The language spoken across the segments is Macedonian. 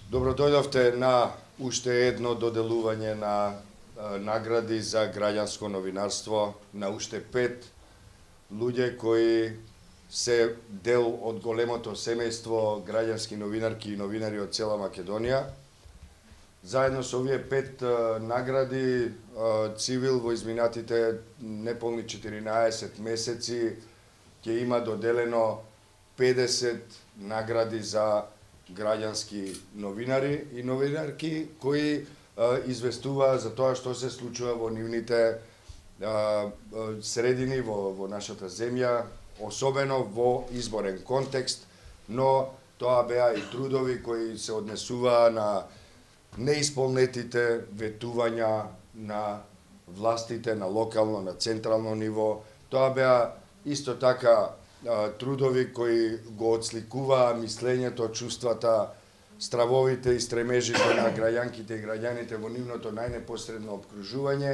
Добро дојдовте на уште едно доделување на награди за граѓанско новинарство на уште 5 луѓе кои се дел од големото семејство граѓански новинарки и новинари од цела Македонија. Заедно со овие 5 награди, Цивил во изминатите неполни 14 месеци ќе има доделено 50 награди за граѓански новинари и новинарки кои известуваа за тоа што се случува во нивните средини во нашата земја, особено во изборен контекст, но тоа беа и трудови кои се однесуваа на неисполнетите ветувања на властите на локално, на централно ниво. Тоа беа исто така трудови кои го отсликуваа мислењето, чувствата, стравовите и стремежите на граѓанките и граѓаните во нивното најнепосредно обкружување.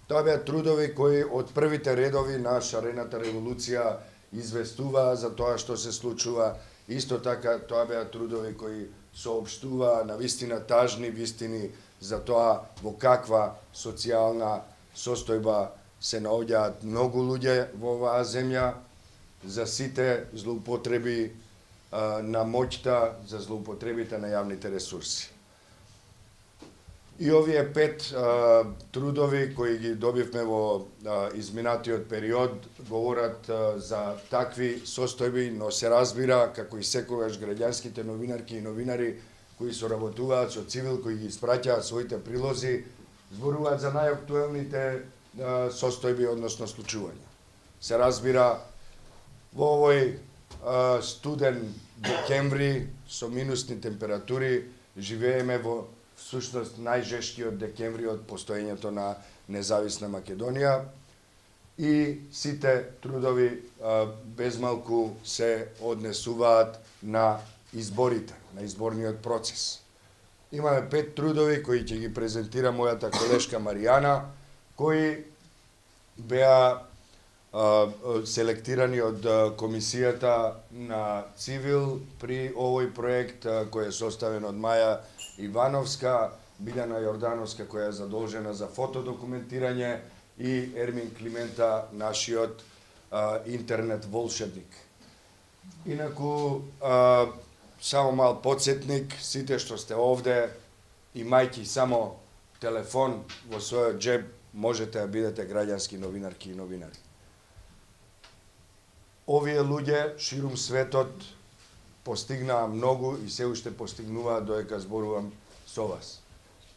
Тоа беа трудови кои од првите редови на шарената револуција известуваа за тоа што се случува. Исто така тоа беа трудови кои соопштуваа на вистина тажни вистини за тоа во каква социјална состојба се наоѓаат многу луѓе во оваа земја, за сите злоупотреби на моќта, за злоупотребите на јавните ресурси. И овие 5 трудови кои ги добивме во изминатиот период говорат за такви состојби, но се разбира како и секогаш граѓанските новинарки и новинари кои соработуваат со Цивил, кои ги испраќаат своите прилози, зборуваат за најактуелните состојби, односно случувања. Се разбира, во овој студен декември со минусни температури живееме во всушност најжешкиот декември од постоењето на независна Македонија и сите трудови безмалку се однесуваат на изборите, на изборниот процес. Имаме 5 трудови кои ќе ги презентира мојата колешка Маријана, кои беа селектирани од комисијата на Цивил при овој проект кој е составен од Маја Ивановска, Билјана Јордановска која е задолжена за фотодокументирање и Ермин Климента, нашиот интернет волшебник. Инаку, само мал подсетник, сите што сте овде, имајќи само телефон во својот џеб, можете да бидете граѓански новинарки и новинари. Овие луѓе ширум светот постигнаа многу и се уште постигнуваат додека зборувам со вас.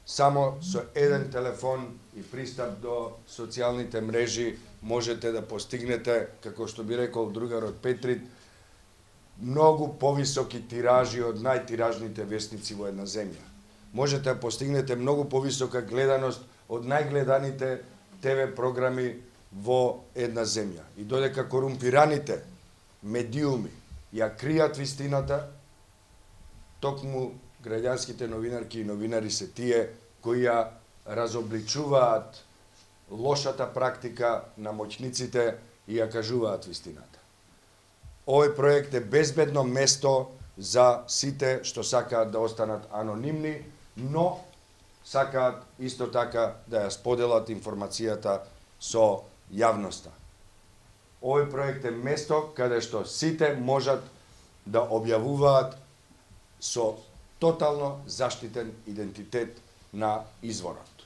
Само со еден телефон и пристап до социјалните мрежи можете да постигнете, како што би рекол другарот Петрит, многу повисоки тиражи од најтиражните вестници во една земја. Можете да постигнете многу повисока гледаност од најгледаните ТВ програми во една земја. И додека корумпираните медиуми ја кријат вистината, токму граѓанските новинарки и новинари се тие кои ја разобличуваат лошата практика на моќниците и ја кажуваат вистината. Овој проект е безбедно место за сите што сакаат да останат анонимни, но сакаат исто така да ја споделат информацијата со јавноста. Овој проект е место каде што сите можат да објавуваат со тотално заштитен идентитет на изворот.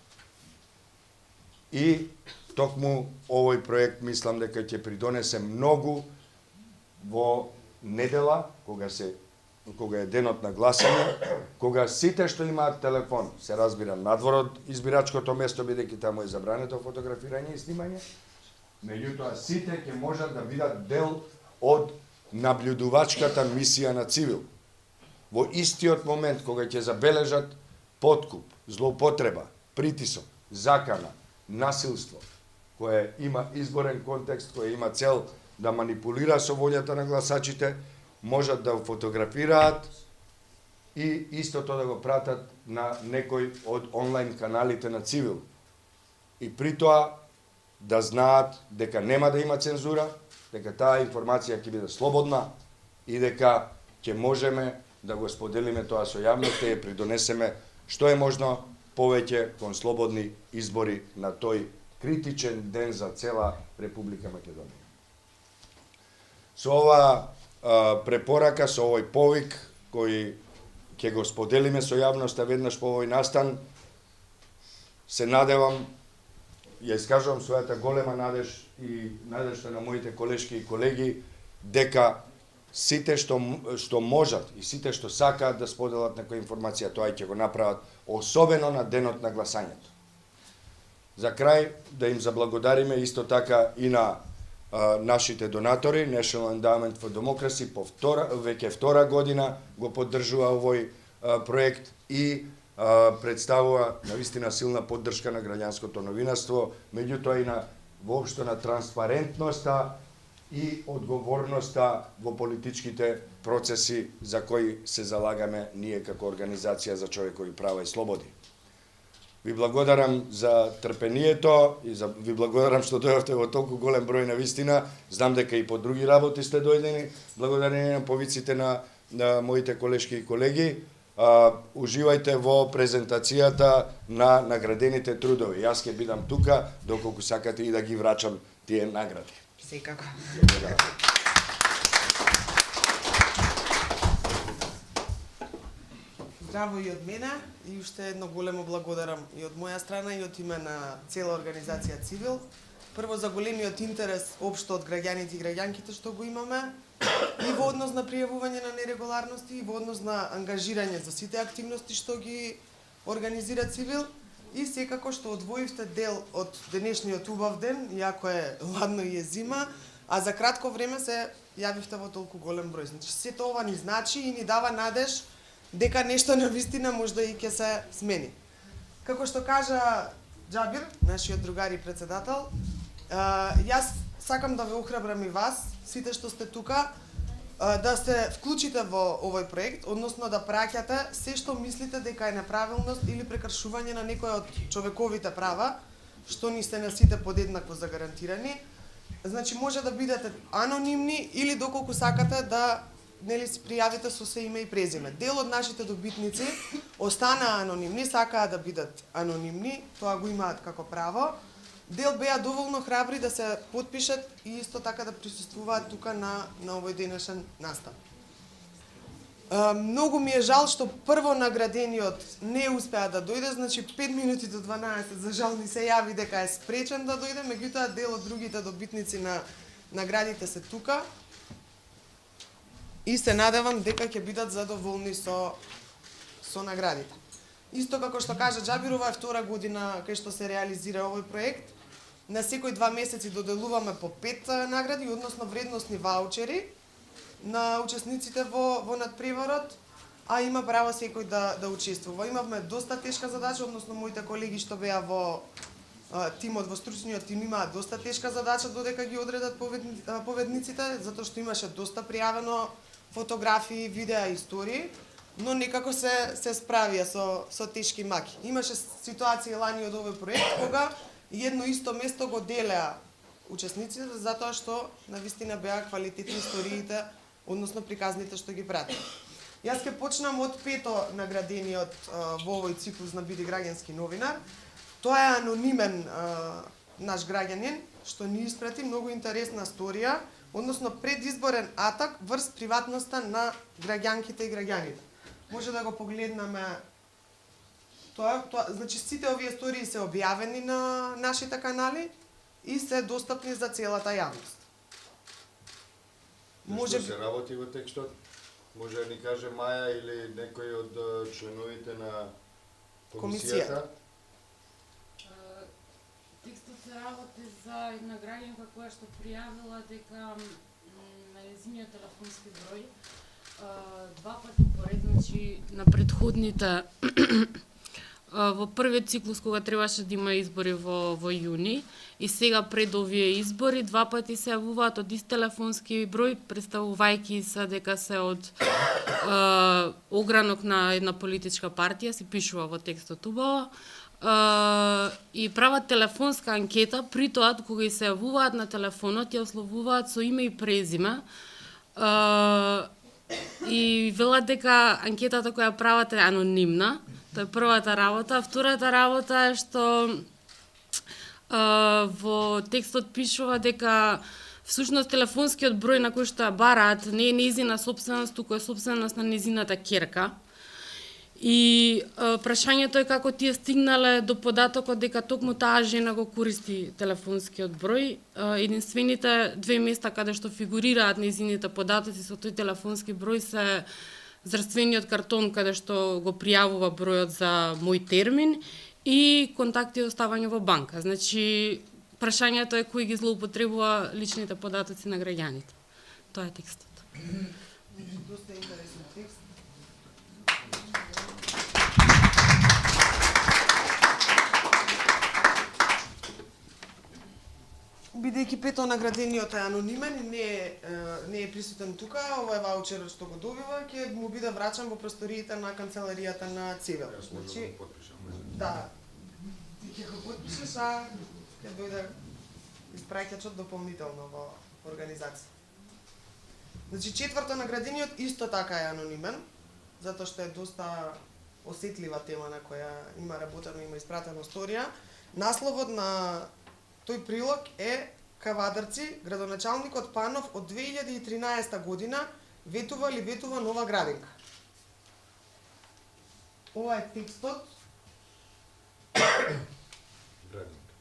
И токму овој проект мислам дека ќе придонесе многу во недела, кога е денот на гласање, кога сите што имаат телефон, се разбира надвор од избирачкото место, бидејќи таму е забрането фотографирање и снимање, меѓутоа сите ќе можат да бидат дел од наблюдувачката мисија на Цивил. Во истиот момент кога ќе забележат подкуп, злоупотреба, притисок, закана, насилство, кое има изборен контекст, кое има цел да манипулира со волјата на гласачите, можат да фотографираат и истото да го пратат на некој од онлайн каналите на Цивил. И при тоа да знаат дека нема да има цензура, дека таа информација ќе биде слободна и дека ќе можеме да го споделиме тоа со јавноста и придонесеме што е можно повеќе кон слободни избори на тој критичен ден за цела Република Македонија. Со ова препорака, со овој повик кој ќе го споделиме со јавноста веднаш по овој настан, се надевам, ја искажувам својата голема надеж и надежта на моите колешки и колеги дека сите што можат и сите што сакаат да споделат некоја информација, тоа ќе го направат, особено на денот на гласањето. За крај да им заблагодариме исто така и на нашите донатори, National Endowment for Democracy, веќе втора година го поддржува овој проект и представува навистина силна поддршка на граѓанското новинарство, меѓутоа и на воопшто на транспарентноста и одговорноста во политичките процеси за кои се залагаме ние како Организација за човекови права и слободи. Ви благодарам за трпението и ви благодарам што дојдовте во толку голем број навистина. Знам дека и по други работи сте дојдени. Благодарение на повиците на моите колешки и колеги. Уживајте во презентацијата на наградените трудови. Јас ќе бидам тука доколку сакате и да ги врачам тие награди. Секако. Здраво и од мене и уште едно големо благодарам и од моја страна и од име на цела организација Цивил. Прво за големиот интерес општо од граѓаните и граѓанките што го имаме и во однос на пријавување на нерегуларности и во однос на ангажирање за сите активности што ги организира Цивил и секако што одвоивте дел од денешниот убав ден, иако е ладно и е зима, а за кратко време се јавивте во толку голем број. Значи сето ова ни значи и ни дава надеж дека нешто навистина можда и ќе се смени. Како што кажа Џабир, нашиот другар и председател, јас сакам да ве охрабрам и вас, сите што сте тука, да се вклучите во овој проект, односно да праќате се што мислите дека е неправилност или прекршување на некој од човековите права, што ни се на сите подеднакво загарантирани. Значи може да бидете анонимни или доколку сакате да си пријавите со се име и презиме. Дел од нашите добитници останаа анонимни, сакаат да бидат анонимни, тоа го имаат како право. Дел беа доволно храбри да се потпишат и исто така да присуствуваат тука на овој денешен настан. Многу ми е жал што прво наградениот не успеа да дојде, значи 5 минути до 12 за жал ни се јави дека е спречен да дојде, меѓутоа дел од другите добитници на наградите се тука. И се надевам дека ќе бидат задоволни со наградите. Исто како што кажа Џабир, ова е втора година кај што се реализира овој проект. На секој 2 месеци доделуваме по 5 награди, односно вредносни ваучери на учесниците во надпреварот, а има право секој да учествува. Имавме доста тешка задача, односно моите колеги што беа во тимот, во стручниот тим имаат доста тешка задача додека ги одредат победниците, затоа што имаше доста пријавено фотографии, видеа, истории, но некако се справија со тешки маки. Имаше ситуации лани од овој проект кога едно исто место го делеа учесниците затоа што навистина беа квалитетни историите, односно приказните што ги пратат. Јас ќе почнам од пето наградениот во овој циклус на Биди граѓански новинар. Тоа е анонимен наш граѓанин што ни испрати многу интересна сторија, односно предизборен атак врз приватноста на граѓанките и граѓаните. Може да го погледнеме тоа, значи сите овие истории се објавени на нашите канали и се достапни за целата јавност. Може се работи во текстот? Може да ни каже Маја или некој од членовите на комисијата? Текстот се работи за една граѓанка која што пријавила дека на нејзиниот телефонски број 2 пати поред, значи на претходните во првиот циклус кога требаше да има избори во јуни и сега пред овие избори 2 пати се јавуваат од ист телефонски број, представувајќи се дека се од огранок на една политичка партија, се пишува во текстот убаво. И прават телефонска анкета, при тоа кога се јавуваат на телефонот ја ословуваат со име и презиме и велат дека анкетата која прават е анонимна. Тоа е првата работа. Втората работа е што во текстот пишува дека всушност телефонскиот број на кој што ја бараат не е нејзина сопственост, туку е сопственост на нејзината ќерка. И прашањето е како тие стигнале до податокот дека токму таа жена го користи телефонскиот број. Единствените две места каде што фигурираат нејзините податоци со тој телефонски број се здравствениот картон каде што го пријавува бројот за мој термин и контакти оставање во банка. Значи, прашањето е кој ги злоупотребува личните податоци на граѓаните. Тоа е текстот. Доста интересен текст. Бидејќи пето наградениот е анонимен и не е присутен тука, ова е ваучерот што го добива, ќе му биде врачан во просториите на канцеларијата на Цивил. Значи, да, ти ќе го потпишеш, а ќе дојде испраќачот дополнително во организација. Значи, четврто наградениот исто така е анонимен, затоа што е доста осетлива тема на која има работено, има испратена сторија. Насловот на тој прилог е Кавадарци, градоначалникот Панов од 2013 година ветува или ветува нова градинка. Ова е текстот. Градинка.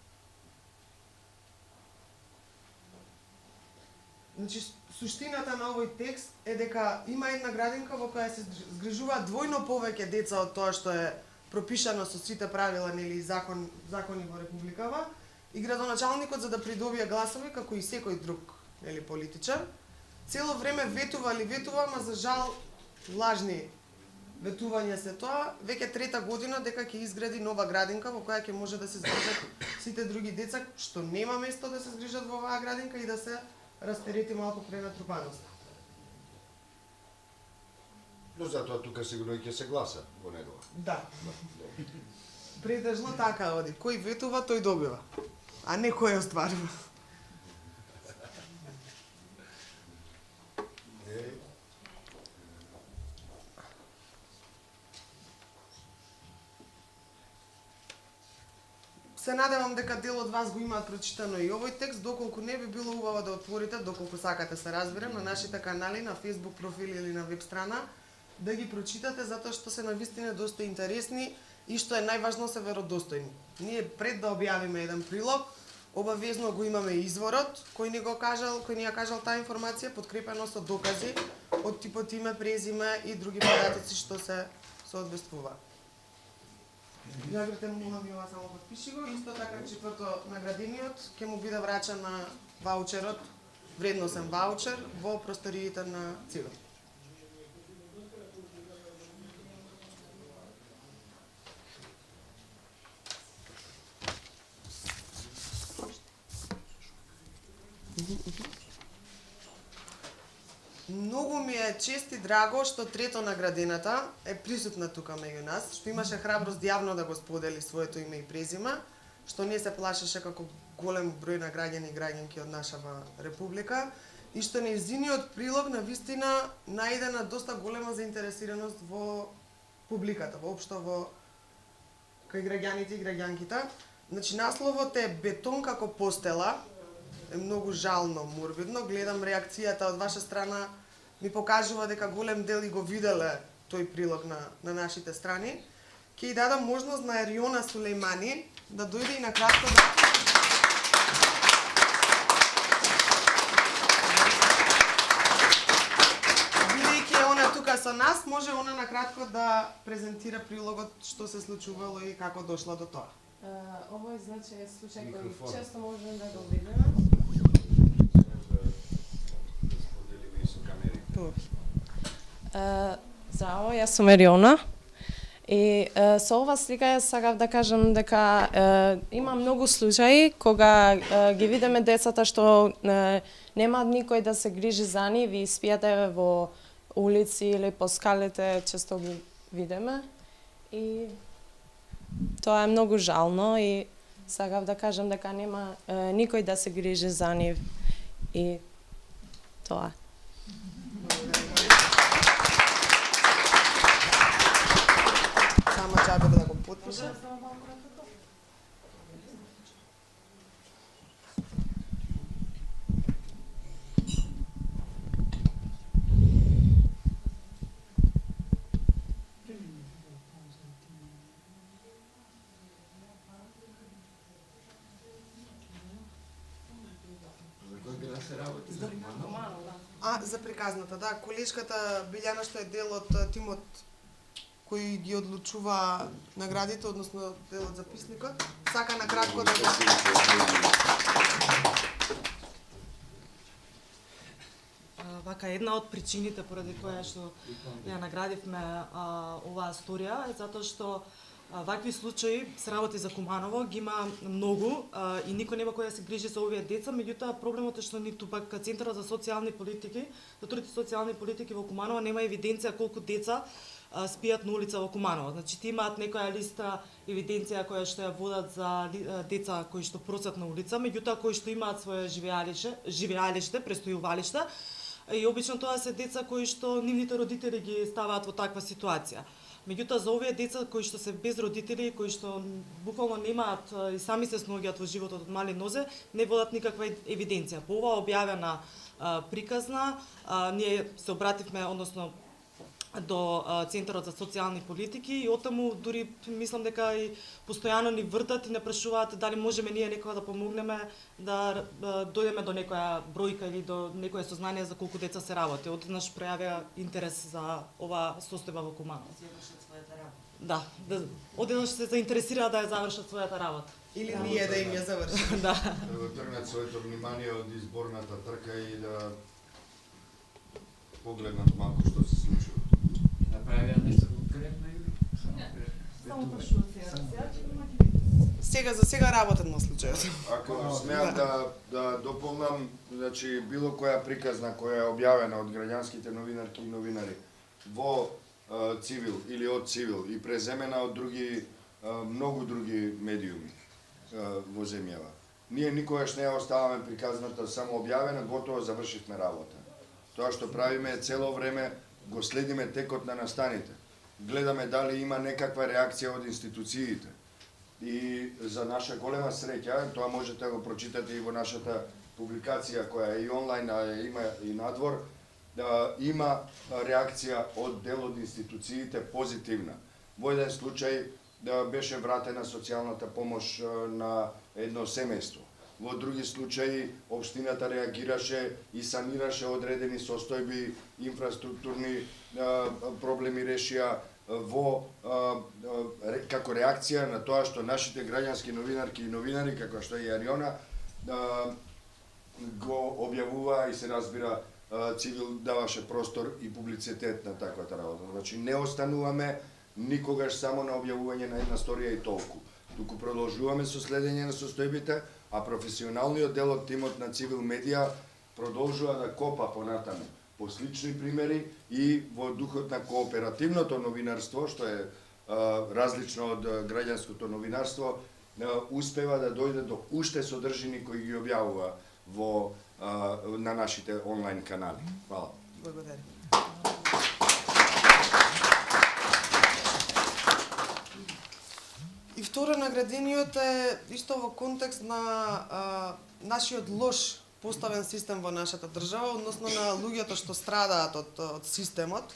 Значи, суштината на овој текст е дека има една градинка во која се згрижуваат двојно повеќе деца од тоа што е пропишано со сите правила, нели, закони во републикава. И градоначалникот, за да придобие гласови, како и секој друг, нели, политичар, цело време ветува, ама за жал лажни ветувања се тоа, веќе трета година дека ќе изгради нова градинка во која ќе може да се згрижат сите други деца, што нема место да се згрижат во оваа градинка и да се растерети малку пренатрупаност. Но затоа тука сигурно ќе се гласа во негова. Да. Претежно така оди. Кој ветува, тој добива. А не кој остварува. Се надевам дека дел од вас го имаат прочитано и овој текст, доколку не би било убаво да отворите, доколку сакате се разберем, на нашите канали, на Facebook профили или на веб страна, да ги прочитате, затоа што се навистина доста интересни и што е најважно се веродостојни. Ние пред да објавиме еден прилог, обавезно го имаме изворот, кој ни ја кажал таа информација, подкрепено со докази од типот име, презиме и други податоци што се соодветствуваат. Јагрите му ми ова само подпиши го, исто така четврто наградениот ќе му биде врачан на ваучерот, вредносен ваучер во просториите на Цивил. Многу ми е чест и драго што трето наградената е присутна тука меѓу нас, што имаше храброст јавно да го сподели своето име и презиме, што не се плашеше како голем број на граѓани и граѓанки од нашава република и што нејзиниот прилог на вистина најде на доста голема заинтересираност во публиката, воопшто во кај граѓаните и граѓанките. Значи, насловот е Бетон како постела, е многу жално, морбидно. Гледам реакцијата од ваша страна, ми покажува дека голем дел и го виделе тој прилог на нашите страни. Ќе ја дадам можност на Ериона Сулеймани да дојде и на кратко да... Бидејќи е она тука со нас, може она на кратко да презентира прилогот што се случувало и како дошла до тоа. Овој значи е случај кој често можеме да го видиме. Здраво, јас сум Ериона. И со ова слика јас сакав да кажам дека има многу случаи кога ги видиме децата што немаат никој да се грижи за нив и спијате во улици или по скалите, често ги видиме. И тоа е многу жално и сакав да кажам дека нема никој да се грижи за нив и тоа. потпише? За приказната, да. Колешката Билјана што е дел од тимот кој ги одлучува наградите, односно дел од записникот. Сака на кратко да го... Вака, една од причините поради која што ја наградивме оваа сторија е затоа што вакви случаи се работи за Куманово, ги има многу и никој нема кој да се грижи за овие деца, меѓутоа проблемот е што ниту пак Центарот за социјални политики, за трудите социјални политики во Куманово нема евиденција колку деца спијат на улица во Куманово. Значи ти имаат некоја листа евиденција која што ја водат за деца кои што просат на улица, меѓутоа кои што имаат свое живеалиште, престојувалиште, и обично тоа се деца кои што нивните родители ги ставаат во таква ситуација. Меѓутоа за овие деца кои што се без родители, кои што буквално немаат и сами се сноѓаат во животот од мали нозе, не водат никаква евиденција. По оваа објавена приказна, ние се обративме, односно до Центарот за социјални политики и отаму дури мислам дека и постојано ни вртат и не прашуваат дали можеме ние некога да помогнеме да дојдеме до некоја бројка или до некое сознание за колку деца се работи. Однаш пројавија интерес за оваа состојба во Куманово. Да, одеднаш се заинтересираа да ја завршат својата работа. Или ние да им ја завршиме. Да. Да го тргнат своето внимание од изборната трка и да погледнат малку што се случува. Направија нешто конкретно или? Само прашувам Сега за сега работат на случајот. Ако смеам да дополнам, значи било која приказна која е објавена од граѓанските новинарки и новинари во Цивил или од Цивил и преземена од други многу други медиуми во земјава. Ние никогаш не ја оставаме приказната само објавена, готово завршивме работа. Тоа што правиме цело време го следиме текот на настаните. Гледаме дали има некаква реакција од институциите. И за наша голема среќа, тоа можете да го прочитате и во нашата публикација која е и онлайн, а има и надвор, има реакција од дел од институциите позитивна. Во еден случај беше вратена социјалната помош на едно семејство. Во други случаи општината реагираше и санираше одредени состојби, инфраструктурни проблеми решија како реакција на тоа што нашите граѓански новинарки и новинари, како што е Ариона, го објавува и се разбира Цивил даваше простор и публицитет на таквата работа. Значи не остануваме никогаш само на објавување на една сторија и толку. Туку продолжуваме со следење на состојбите, а професионалниот дел од тимот на Цивил Медија продолжува да копа понатаму по слични примери и во духот на кооперативното новинарство, што е различно од граѓанското новинарство, успева да дојде до уште содржини кои ги објавува на нашите онлайн канали. Хвала. Благодарам. И второ, наградениот е исто во контекст на нашиот лош поставен систем во нашата држава, односно на луѓето што страдаат од системот.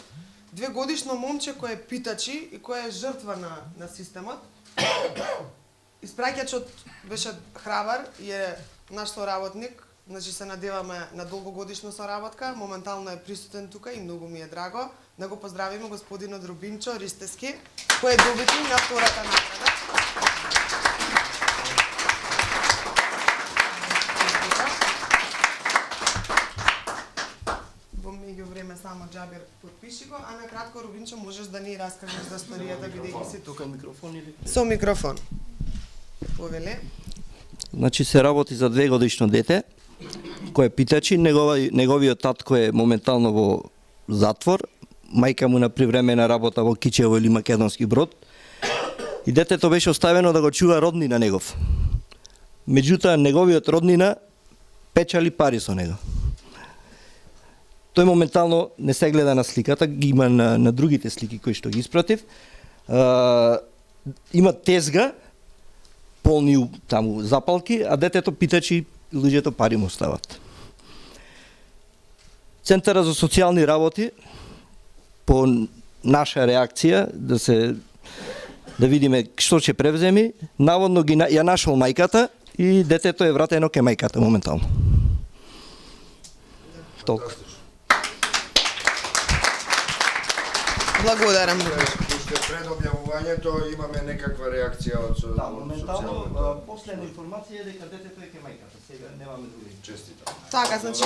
2-годишно момче кое е питачи и кое е жртва на системот. Испраќачот беше храбар и е наш соработник, значи се надеваме на долгогодишна соработка, моментално е присутен тука и многу ми е драго. Да го поздравиме господинот Рубинчо Ристески, кој е добитник на втората награда. Во меѓувреме само Џабир потпиши го, а на кратко Рубинчо можеш да ни раскажеш за сторијата бидејќи си тука. Микрофон или? Со микрофон. Повеле. Значи се работи за 2-годишно дете кој е питачи, неговиот татко е моментално во затвор, мајка му на привремена работа во Кичево или Македонски Брод и детето беше оставено да го чува роднина негов. Меѓутоа неговиот роднина печали пари со него. Тој моментално не се гледа на сликата, ги има на другите слики кои што ги испратив. има тезга, полни таму запалки, а детето питачи и луѓето пари му стават. Центарот за социјални работи, по наша реакција, да видиме што ќе превземи, наводно ја нашол мајката и детето е вратено ке мајката моментално. Толку. Благодарам. Уште пред објавувањето имаме некаква реакција од социјалната. последна информација е дека детето е ке мајката. Сега немаме други. Честитам. Така, значи,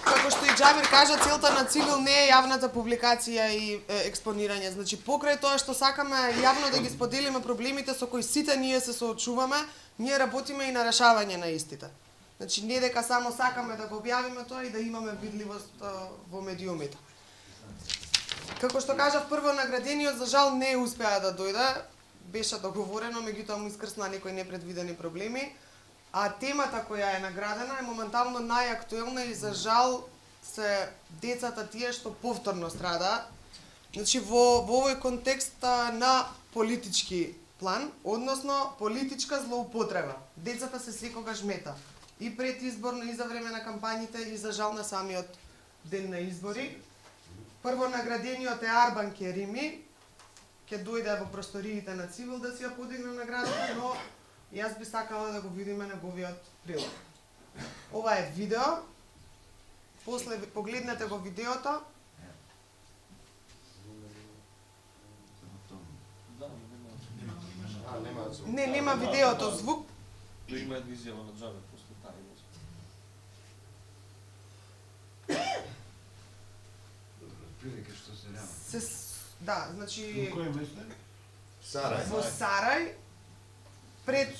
како што и Џамир кажа, целта на Цивил не е јавната публикација и експонирање. Значи, покрај тоа што сакаме јавно да ги споделиме проблемите со кои сите ние се соочуваме, ние работиме и на решавање на истите. Значи, не дека само сакаме да го објавиме тоа и да имаме видливост во медиумите. Како што кажав, прво наградениот за жал не успеа да дојде, беше договорено, меѓутоа му искрсна некои непредвидени проблеми, а темата која е наградена е моментално најактуелна и за жал се децата тие што повторно страдаат. Значи во овој контекст на политички план, односно политичка злоупотреба. Децата се секогаш мета. И пред изборно, и за време на кампањите, и за жал на самиот ден на избори. Прво наградениот е Арбан Керими, ќе дојде во просториите на Цивил да си ја подигне наградата, но јас би сакала да го видиме неговиот прилог. Ова е видео. После погледнете го видеото. Не, нема видеото, звук. Да има една изјава на Џабе после таа изјава. Прилike што се реално. Да, значи Кој место? Сарај. во Сарај пред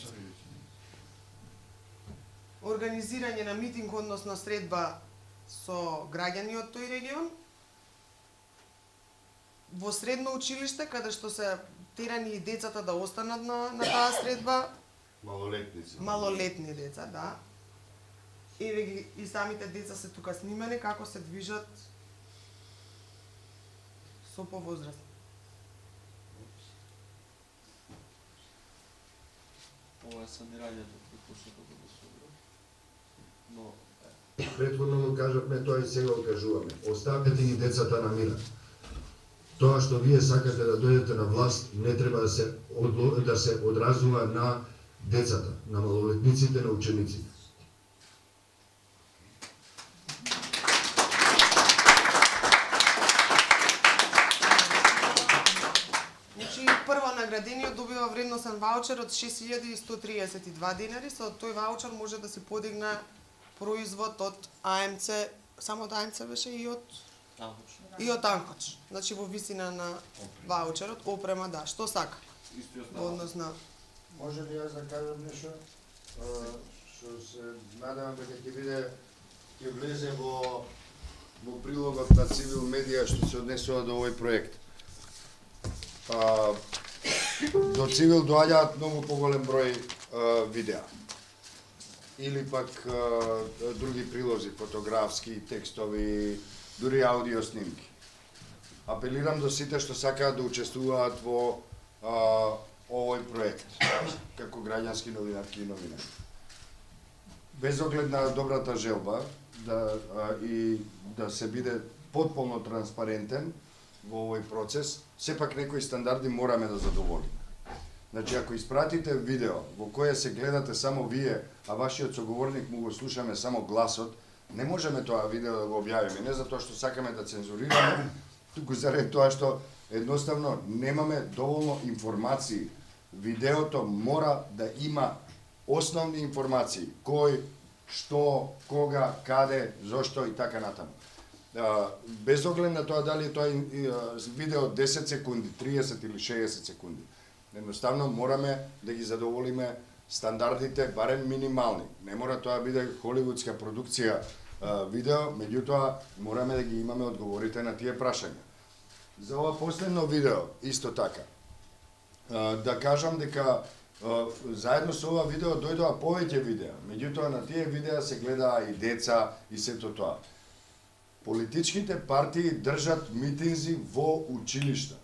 организирање на митинг, односно средба со граѓани од тој регион, во средно училиште, каде што се терани и децата да останат на таа средба, Малолетници. малолетни деца, да. Еве ги и самите деца се тука снимани како се движат со повозрастни. Ова е санирањето кој почна да го собира. Но Претходно му кажавме тоа и сега го кажуваме. Оставете ги децата на мира. Тоа што вие сакате да дојдете на власт не треба да се одразува на децата, на малолетниците, на учениците. Значи, прво наградениот добива вредносен ваучер од 6132 денари, со тој ваучер може да се подигне производ од АМЦ, само од АМЦ беше и од Анкоч. Значи во висина на ваучерот, опрема, да, што сака. Во однос на Може ли јас да кажам нешто? Што се надевам дека ќе влезе во прилогот на Цивил медија што се однесува до овој проект. До Цивил доаѓаат многу поголем број видеа. Или пак други прилози, фотографски, текстови, дури аудио снимки. Апелирам до сите што сакаат да учествуваат во овој проект, како граѓански новинарки и новинари. Без оглед на добрата желба да се биде потполно транспарентен во овој процес, сепак некои стандарди мораме да задоволиме. Значи, ако испратите видео во кое се гледате само вие, а вашиот соговорник му го слушаме само гласот, не можеме тоа видео да го објавиме, не затоа што сакаме да цензурираме, туку заради тоа што едноставно немаме доволно информации. Видеото мора да има основни информации, кој, што, кога, каде, зошто и така натаму. Без оглед на тоа дали тоа видео 10 секунди, 30 или 60 секунди. Едноставно мораме да ги задоволиме стандардите, барем минимални. Не мора тоа да биде холивудска продукција видео, меѓутоа мораме да ги имаме одговорите на тие прашања. За ова последно видео, исто така, да кажам дека заедно со ова видео дојдоа повеќе видеа, меѓутоа на тие видеа се гледаа и деца и сето тоа. Политичките партии држат митинзи во училишта.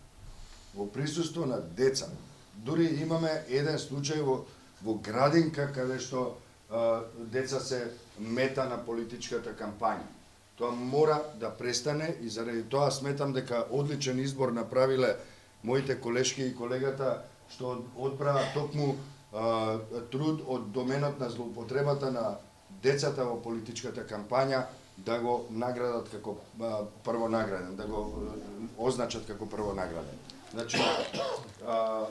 во присуство на деца. Дури имаме еден случај во градинка каде што деца се мета на политичката кампања. Тоа мора да престане и заради тоа сметам дека одличен избор направиле моите колешки и колегата што одбраа токму труд од доменот на злоупотребата на децата во политичката кампања да го наградат како првонаграден, да го означат како првонаграден. Значи,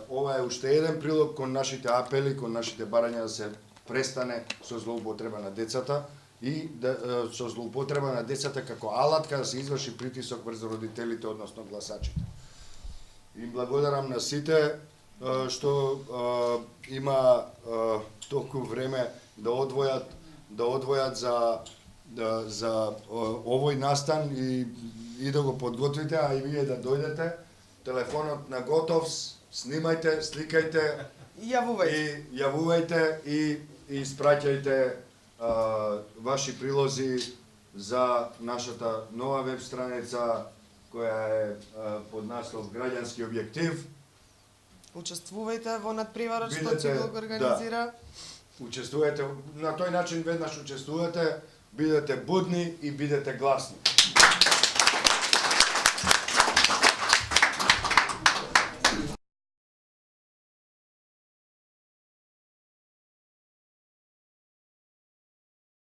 ова е уште еден прилог кон нашите апели, кон нашите барања да се престане со злоупотреба на децата и со злоупотреба на децата како алатка да се изврши притисок врз родителите, односно гласачите. Им благодарам на сите што има толку време да одвојат за овој настан и да го подготвите, а и вие да дојдете. Телефонот на готов, снимајте, сликајте И јавувајте и испраќајте ваши прилози за нашата нова веб страница која е под наслов Граѓански објектив. Учествувајте во надпреварот што Бидете, Цивил го организира. Учествувате, на тој начин веднаш учествувате, бидете будни и бидете гласни.